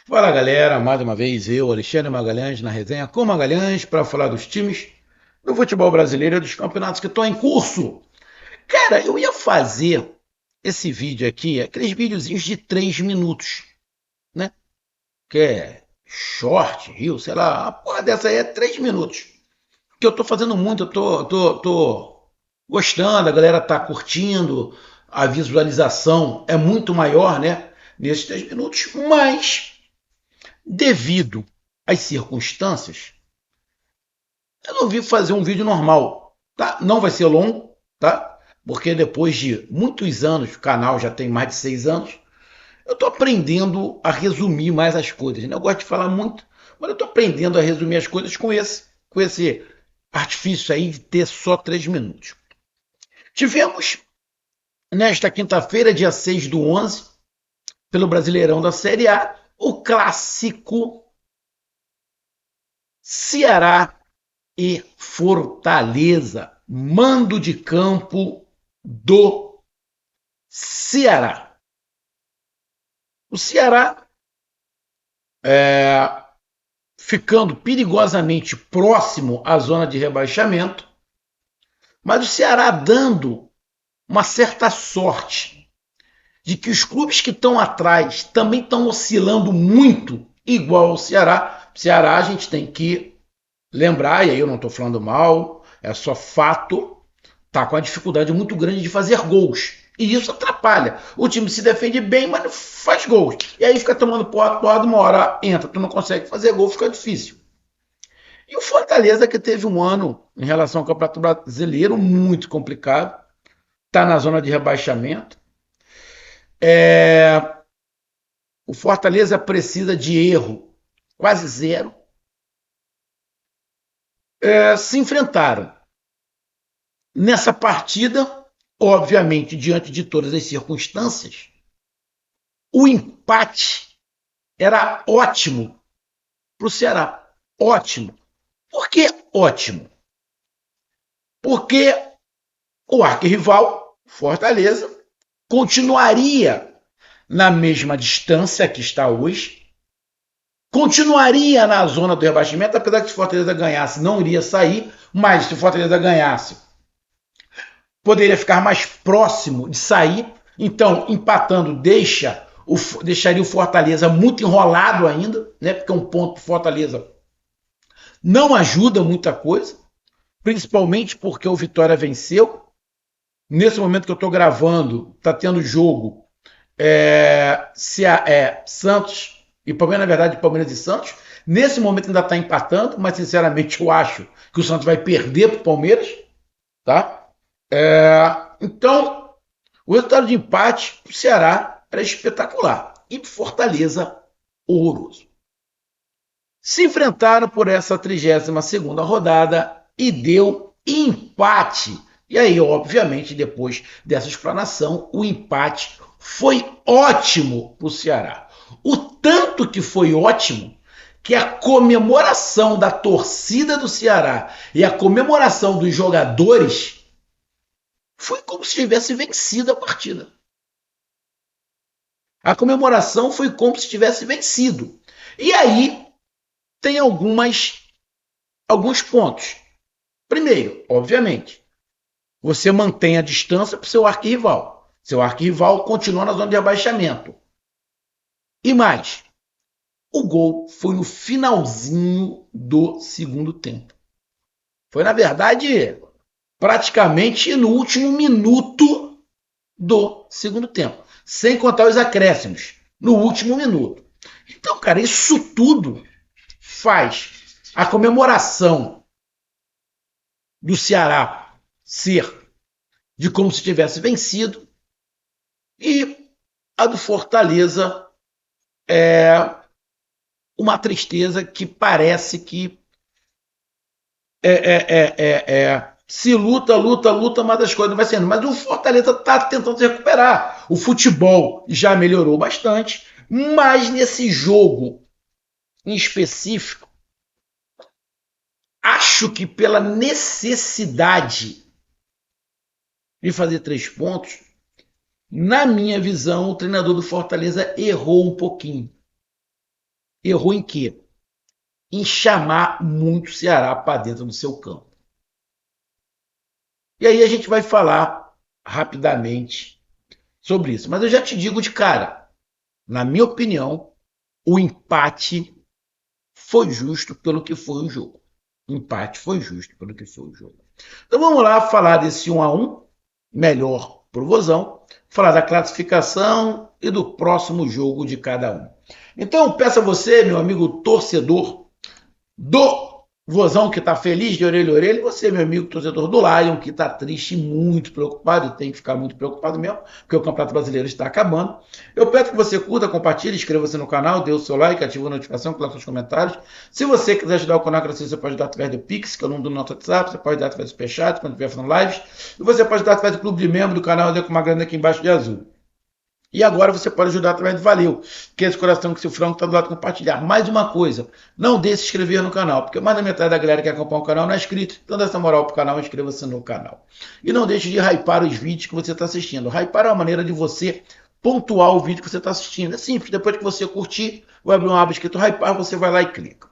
Fala galera, mais uma vez eu, Alexandre Magalhães, na resenha com Magalhães, para falar dos times do futebol brasileiro e dos campeonatos que estão em curso. Cara, eu ia fazer esse vídeo aqui, aqueles videozinhos de 3 minutos, né? Que é short, rio, sei lá, a porra dessa aí é 3 minutos. Que eu tô fazendo muito, eu tô gostando, a galera tá curtindo, a visualização é muito maior, né? Nesses 3 minutos, mas devido às circunstâncias, eu não vi fazer um vídeo normal, tá? Não vai ser longo, tá? Porque depois de muitos anos, o canal já tem mais de 6 anos, eu estou aprendendo a resumir mais as coisas. Né? Eu gosto de falar muito, mas eu estou aprendendo a resumir as coisas com esse artifício aí de ter só 3 minutos. Tivemos nesta quinta-feira, dia 6/11, pelo Brasileirão da Série A, o clássico Ceará e Fortaleza. Mando de campo do Ceará. O Ceará ficando perigosamente próximo à zona de rebaixamento, mas o Ceará dando uma certa sorte de que os clubes que estão atrás também estão oscilando muito, igual ao Ceará. O Ceará a gente tem que lembrar, e aí eu não estou falando mal, é só fato, tá com uma dificuldade muito grande de fazer gols. E isso atrapalha. O time se defende bem, mas não faz gols. E aí fica tomando porrada, uma hora entra, tu não consegue fazer gol, fica difícil. E o Fortaleza, que teve um ano em relação ao Campeonato Brasileiro muito complicado, está na zona de rebaixamento. O Fortaleza precisa de erro quase zero. Se enfrentaram nessa partida, obviamente, diante de todas as circunstâncias, o empate era ótimo para o Ceará. Ótimo. Por que ótimo? Porque o arquirrival, Fortaleza, continuaria na mesma distância que está hoje, continuaria na zona do rebaixamento, apesar que se o Fortaleza ganhasse, não iria sair, mas se o Fortaleza ganhasse, poderia ficar mais próximo de sair. Então, empatando, deixaria o Fortaleza muito enrolado ainda, né? Porque um ponto para o Fortaleza não ajuda muita coisa, principalmente porque o Vitória venceu. Nesse momento que eu estou gravando, está tendo jogo Santos e Palmeiras, na verdade, Palmeiras e Santos. Nesse momento ainda está empatando, mas sinceramente eu acho que o Santos vai perder para o Palmeiras, tá? Então, o resultado de empate para o Ceará era espetacular e para Fortaleza horroroso. Se enfrentaram por essa 32ª rodada e deu empate. E aí, obviamente, depois dessa explanação, o empate foi ótimo para o Ceará. O tanto que foi ótimo que a comemoração da torcida do Ceará e a comemoração dos jogadores foi como se tivesse vencido a partida. A comemoração foi como se tivesse vencido. E aí tem alguns pontos. Primeiro, obviamente, você mantém a distância para o seu arquirrival. Seu arquirrival continua na zona de abaixamento. E mais, o gol foi no finalzinho do segundo tempo. Foi, na verdade, praticamente no último minuto do segundo tempo. Sem contar os acréscimos. No último minuto. Então, cara, isso tudo faz a comemoração do Ceará ser de como se tivesse vencido e a do Fortaleza é uma tristeza que parece que se luta, mas as coisas não vai sendo. Mas o Fortaleza está tentando se recuperar. O futebol já melhorou bastante, mas nesse jogo em específico, acho que pela necessidade de fazer 3 pontos, na minha visão, o treinador do Fortaleza errou um pouquinho. Errou em quê? Em chamar muito o Ceará para dentro do seu campo. E aí a gente vai falar rapidamente sobre isso. Mas eu já te digo de cara, na minha opinião, o empate foi justo pelo que foi o jogo. O empate foi justo pelo que foi o jogo. Então vamos lá falar desse 1-1, melhor pro Vozão, falar da classificação e do próximo jogo de cada um. Então peço a você, meu amigo torcedor do Vozão, que está feliz de orelha a orelha, e você, meu amigo torcedor do Lion, que está triste e muito preocupado, e tem que ficar muito preocupado mesmo, porque o Campeonato Brasileiro está acabando. Eu peço que você curta, compartilhe, inscreva-se no canal, dê o seu like, ative a notificação, coloque seus comentários. Se você quiser ajudar o canal a crescer, você pode ajudar através do Pix, que é o número do nosso WhatsApp, você pode ajudar através do Superchat, quando estiver fazendo lives, e você pode ajudar através do clube de membro do canal, com uma grana aqui embaixo de azul. E agora você pode ajudar através do Valeu, que é esse coração que se o frango está do lado de compartilhar. Mais uma coisa, não deixe de se inscrever no canal, porque mais da metade da galera que acompanha o canal não é inscrito. Então dá essa moral pro canal, inscreva-se no canal. E não deixe de hypar os vídeos que você está assistindo. Hypar é uma maneira de você pontuar o vídeo que você está assistindo. É simples, depois que você curtir, vai abrir uma aba escrito hypar, você vai lá e clica.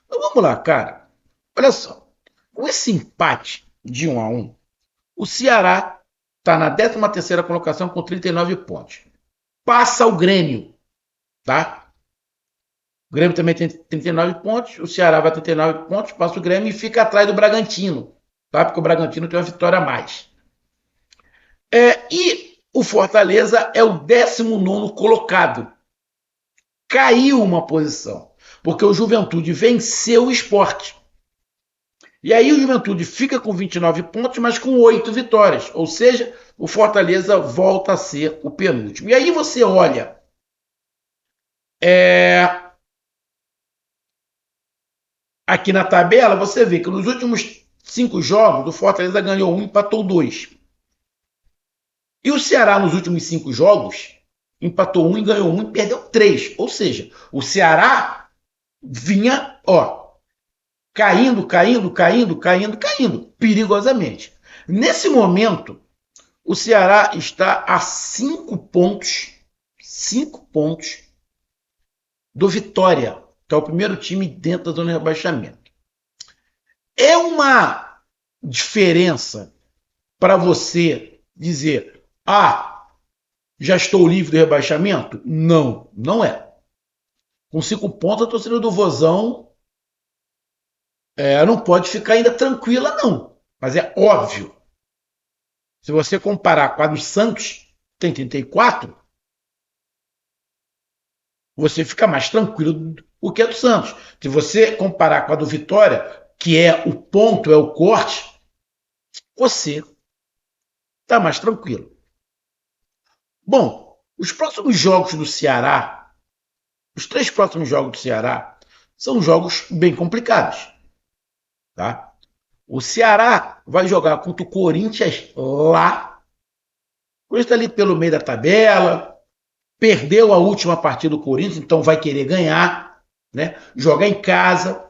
Então vamos lá, cara. Olha só, com esse empate de 1-1, o Ceará está na 13ª colocação com 39 pontos. Passa o Grêmio, tá? O Grêmio também tem 39 pontos, o Ceará vai ter 39 pontos, passa o Grêmio e fica atrás do Bragantino, tá? Porque o Bragantino tem uma vitória a mais. E o Fortaleza é o 19º colocado. Caiu uma posição, porque o Juventude venceu o Sport. E aí o Juventude fica com 29 pontos, mas com 8 vitórias. Ou seja, o Fortaleza volta a ser o penúltimo. E aí você olha aqui na tabela, você vê que nos últimos 5 jogos, o Fortaleza ganhou 1, empatou 2. E o Ceará, nos últimos 5 jogos, empatou 1 e ganhou 1 e perdeu 3. Ou seja, o Ceará vinha, caindo, perigosamente. Nesse momento, o Ceará está a 5 pontos do Vitória, que é o primeiro time dentro da zona de rebaixamento. É uma diferença para você dizer, já estou livre do rebaixamento? Não, não é. Com 5 pontos, a torcida do Vozão não pode ficar ainda tranquila, não. Mas é óbvio. Se você comparar com a do Santos, tem 34, você fica mais tranquilo do que a do Santos. Se você comparar com a do Vitória, que é o ponto, é o corte, você está mais tranquilo. Bom, os próximos jogos do Ceará, os 3 próximos jogos do Ceará, são jogos bem complicados. Tá? O Ceará vai jogar contra o Corinthians lá. O Corinthians está ali pelo meio da tabela, perdeu a última partida do Corinthians, então vai querer ganhar, né? Jogar em casa.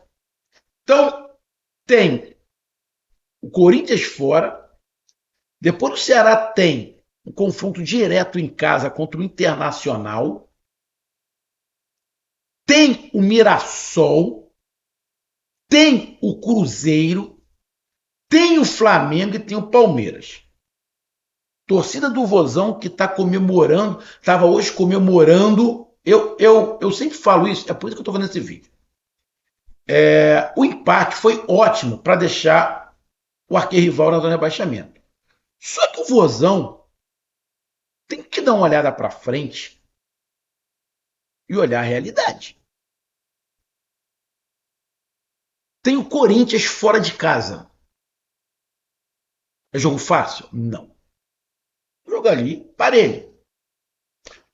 Então, tem o Corinthians fora, depois o Ceará tem um confronto direto em casa contra o Internacional, tem o Mirassol, tem o Cruzeiro, tem o Flamengo e tem o Palmeiras. Torcida do Vozão que está comemorando, estava hoje comemorando. Eu sempre falo isso, é por isso que eu estou fazendo esse vídeo. O empate foi ótimo para deixar o arquirrival na zona de rebaixamento. Só que o Vozão tem que dar uma olhada para frente e olhar a realidade. Tem o Corinthians fora de casa. É jogo fácil? Não. Jogo ali, parelho.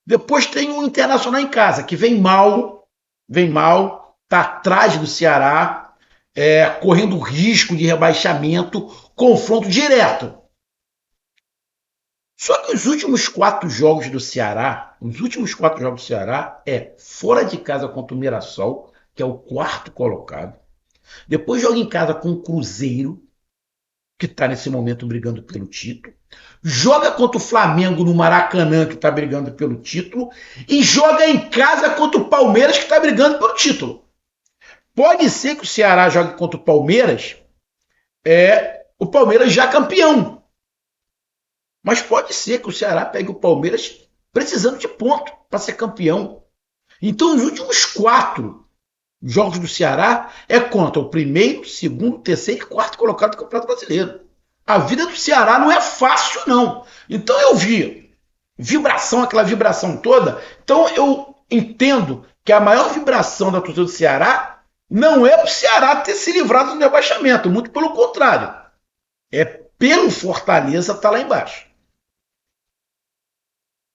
Depois tem o Internacional em casa, que vem mal, está atrás do Ceará, correndo risco de rebaixamento, confronto direto. Só que os últimos 4 jogos do Ceará, é fora de casa contra o Mirassol, que é o 4º colocado. Depois joga em casa com o Cruzeiro. que está nesse momento brigando pelo título, joga contra o Flamengo no Maracanã, que está brigando pelo título, e joga em casa contra o Palmeiras, que está brigando pelo título. Pode ser que o Ceará jogue contra o Palmeiras, o Palmeiras já campeão. Mas pode ser que o Ceará pegue o Palmeiras precisando de ponto para ser campeão. Então, os últimos 4 jogos do Ceará é contra o primeiro, segundo, terceiro e quarto colocado do Campeonato Brasileiro. A vida do Ceará não é fácil, não. Então eu vi vibração, aquela vibração toda. Então eu entendo que a maior vibração da torcida do Ceará não é para o Ceará ter se livrado do rebaixamento, muito pelo contrário. É pelo Fortaleza estar lá embaixo.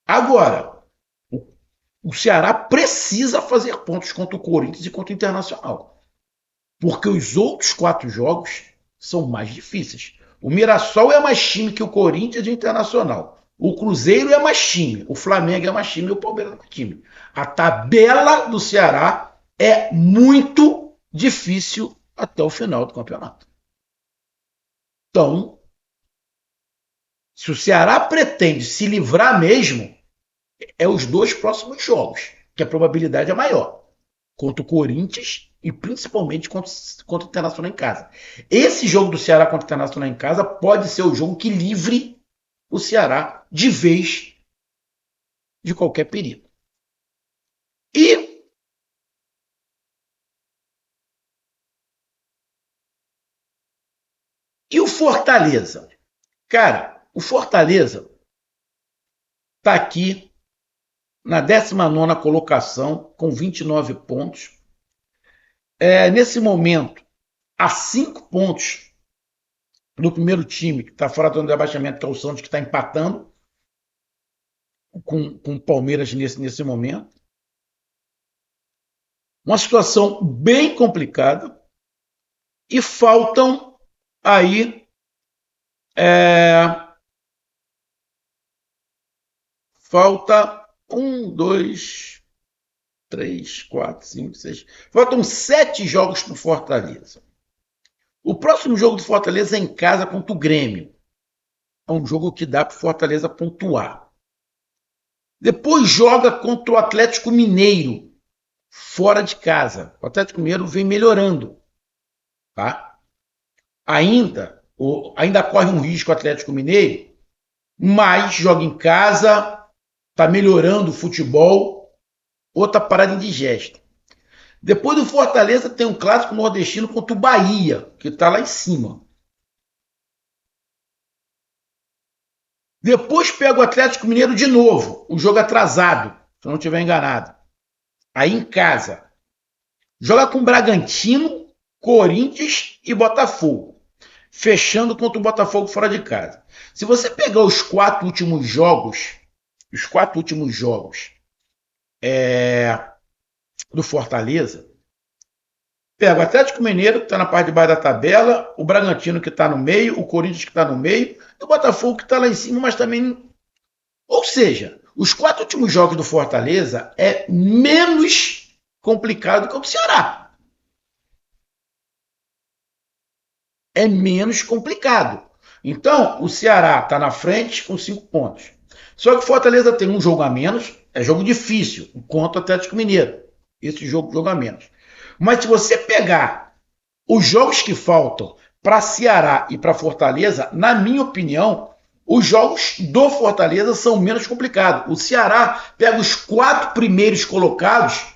Agora, o Ceará precisa fazer pontos contra o Corinthians e contra o Internacional. Porque os outros 4 jogos são mais difíceis. O Mirassol é mais time que o Corinthians e o Internacional. O Cruzeiro é mais time. O Flamengo é mais time e o Palmeiras é mais time. A tabela do Ceará é muito difícil até o final do campeonato. Então, se o Ceará pretende se livrar mesmo, é os 2 próximos jogos, que a probabilidade é maior. Contra o Corinthians e principalmente contra o Internacional em casa. Esse jogo do Ceará contra o Internacional em casa pode ser o jogo que livre o Ceará de vez de qualquer perigo. E o Fortaleza? Cara, o Fortaleza está aqui na 19ª colocação com 29 pontos. Nesse momento, a 5 pontos do primeiro time, que está fora do rebaixamento, que é o Santos, que está empatando com o Palmeiras nesse momento. Uma situação bem complicada. E faltam aí falta 1, 2, 3, 4, 5, 6. Faltam 7 jogos para o Fortaleza. O próximo jogo do Fortaleza é em casa contra o Grêmio. É um jogo que dá para o Fortaleza pontuar. Depois joga contra o Atlético Mineiro, fora de casa. O Atlético Mineiro vem melhorando. Tá? Ainda corre um risco o Atlético Mineiro, mas joga em casa, está melhorando o futebol, outra parada indigesta. Depois do Fortaleza tem um clássico nordestino contra o Bahia, que está lá em cima. Depois pega o Atlético Mineiro de novo, o jogo atrasado, se eu não estiver enganado. Aí em casa. Joga com Bragantino, Corinthians e Botafogo. Fechando contra o Botafogo fora de casa. Se você pegar os 4 últimos jogos, do Fortaleza, pega o Atlético Mineiro, que está na parte de baixo da tabela, o Bragantino, que está no meio, o Corinthians, que está no meio, e o Botafogo, que está lá em cima, mas também... Ou seja, os 4 últimos jogos do Fortaleza é menos complicado que o do Ceará. É menos complicado. Então, o Ceará está na frente com 5 pontos. Só que o Fortaleza tem um jogo a menos, é jogo difícil, contra o Atlético Mineiro. Esse jogo a menos. Mas se você pegar os jogos que faltam para Ceará e para Fortaleza, na minha opinião, os jogos do Fortaleza são menos complicados. O Ceará pega os 4 primeiros colocados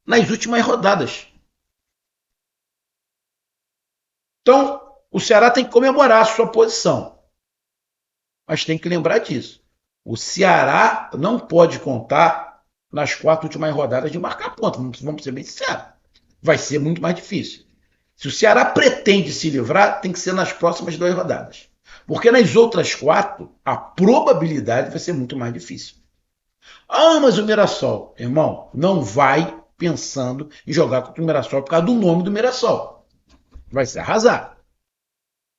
nas últimas rodadas. Então, o Ceará tem que comemorar a sua posição. Mas tem que lembrar disso. O Ceará não pode contar nas 4 últimas rodadas de marcar ponto. Vamos ser bem sinceros. Vai ser muito mais difícil. Se o Ceará pretende se livrar, tem que ser nas próximas 2 rodadas. Porque nas outras 4, a probabilidade vai ser muito mais difícil. Ah, mas o Mirassol, irmão, não vai pensando em jogar contra o Mirassol por causa do nome do Mirassol. Vai se arrasar.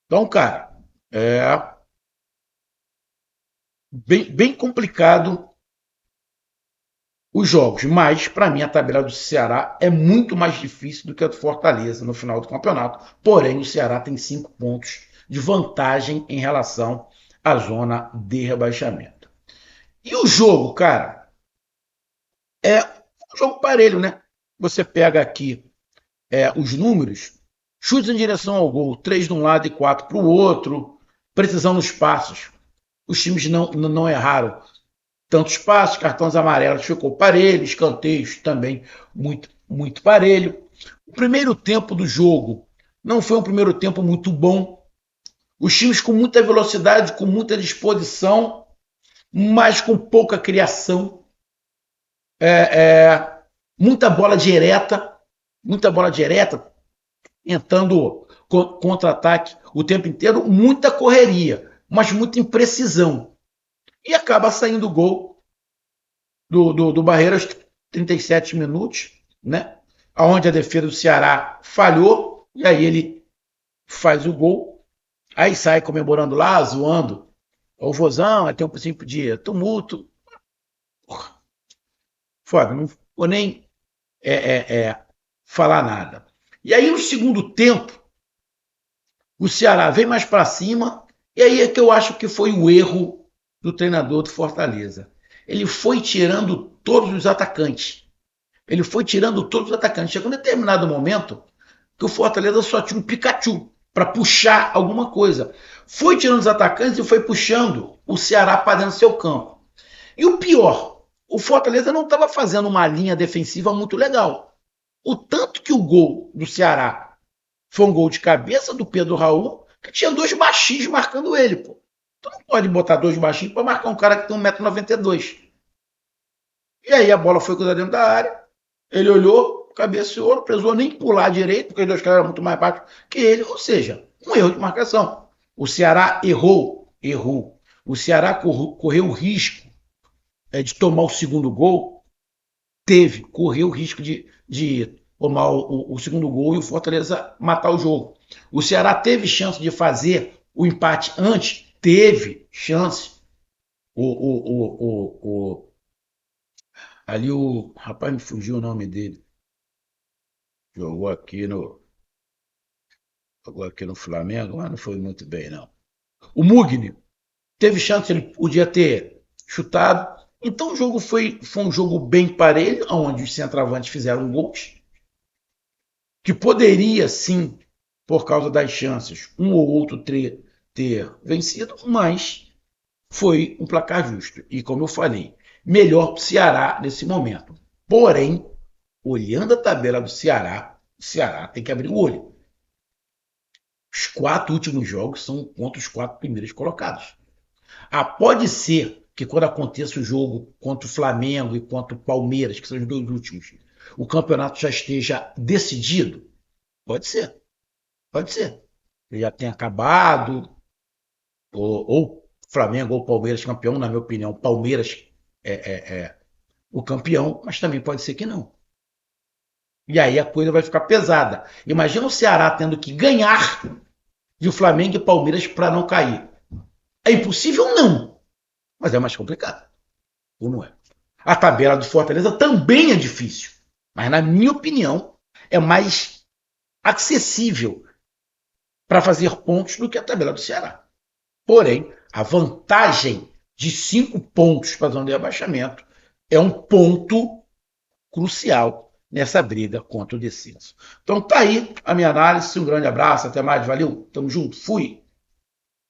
Então, cara, é bem complicado os jogos, mas para mim a tabela do Ceará é muito mais difícil do que a do Fortaleza no final do campeonato. Porém, o Ceará tem 5 pontos de vantagem em relação à zona de rebaixamento. E o jogo, cara, é um jogo parelho, né? Você pega aqui os números, chutes em direção ao gol, 3 de um lado e 4 para o outro, precisão nos passos. Os times não erraram tantos passos, cartões amarelos ficou parelho, escanteios também muito parelho. O primeiro tempo do jogo não foi um primeiro tempo muito bom. Os times com muita velocidade, com muita disposição, mas com pouca criação. Muita bola direta, entrando contra-ataque o tempo inteiro, muita correria, mas muita imprecisão. E acaba saindo o gol do Barreiras, 37 minutos, né? Onde a defesa do Ceará falhou, e aí ele faz o gol, aí sai comemorando lá, zoando o Vozão, aí tem um princípio de tumulto. Porra, foda, não vou nem falar nada. E aí no segundo tempo, o Ceará vem mais para cima, e aí é que eu acho que foi o erro do treinador do Fortaleza. Ele foi tirando todos os atacantes. Ele foi tirando todos os atacantes. Chegou um determinado momento que o Fortaleza só tinha um Pikachu para puxar alguma coisa. Foi tirando os atacantes e foi puxando o Ceará para dentro do seu campo. E o pior, o Fortaleza não estava fazendo uma linha defensiva muito legal. O tanto que o gol do Ceará foi um gol de cabeça do Pedro Raul, que tinha dois baixinhos marcando ele, pô. Tu não pode botar dois baixinhos para marcar um cara que tem 1,92 m. E aí a bola foi cruzada dentro da área, ele olhou, cabeceou, não precisou nem pular direito, porque os dois caras eram muito mais baixos que ele, ou seja, um erro de marcação. O Ceará errou. O Ceará correu o risco de tomar o segundo gol, correu o risco de tomar o segundo gol e o Fortaleza matar o jogo. O Ceará teve chance de fazer o empate antes, teve chance. Ali o rapaz, me fugiu o nome dele. Jogou aqui no, Jogou aqui no Flamengo, mas não foi muito bem, não. O Mugni teve chance, ele podia ter chutado. Então o jogo foi um jogo bem parelho, onde os centroavantes fizeram gols, que poderia sim, por causa das chances, um ou outro ter vencido, mas foi um placar justo. E como eu falei, melhor para o Ceará nesse momento. Porém, olhando a tabela do Ceará, o Ceará tem que abrir o olho. Os 4 últimos jogos são contra os 4 primeiros colocados. Pode ser que quando aconteça o jogo contra o Flamengo e contra o Palmeiras, que são os 2 últimos, o campeonato já esteja decidido? Pode ser. Pode ser. Ele já tenha acabado, ou Flamengo ou Palmeiras campeão, na minha opinião, Palmeiras é o campeão, mas também pode ser que não. E aí a coisa vai ficar pesada. Imagina o Ceará tendo que ganhar de Flamengo e Palmeiras para não cair. É impossível? Não. Mas é mais complicado. Ou não é? A tabela do Fortaleza também é difícil. Mas, na minha opinião, é mais acessível para fazer pontos do que a tabela do Ceará. Porém, a vantagem de 5 pontos para a zona de rebaixamento é um ponto crucial nessa briga contra o descenso. Então tá aí a minha análise. Um grande abraço, até mais, valeu, tamo junto, fui!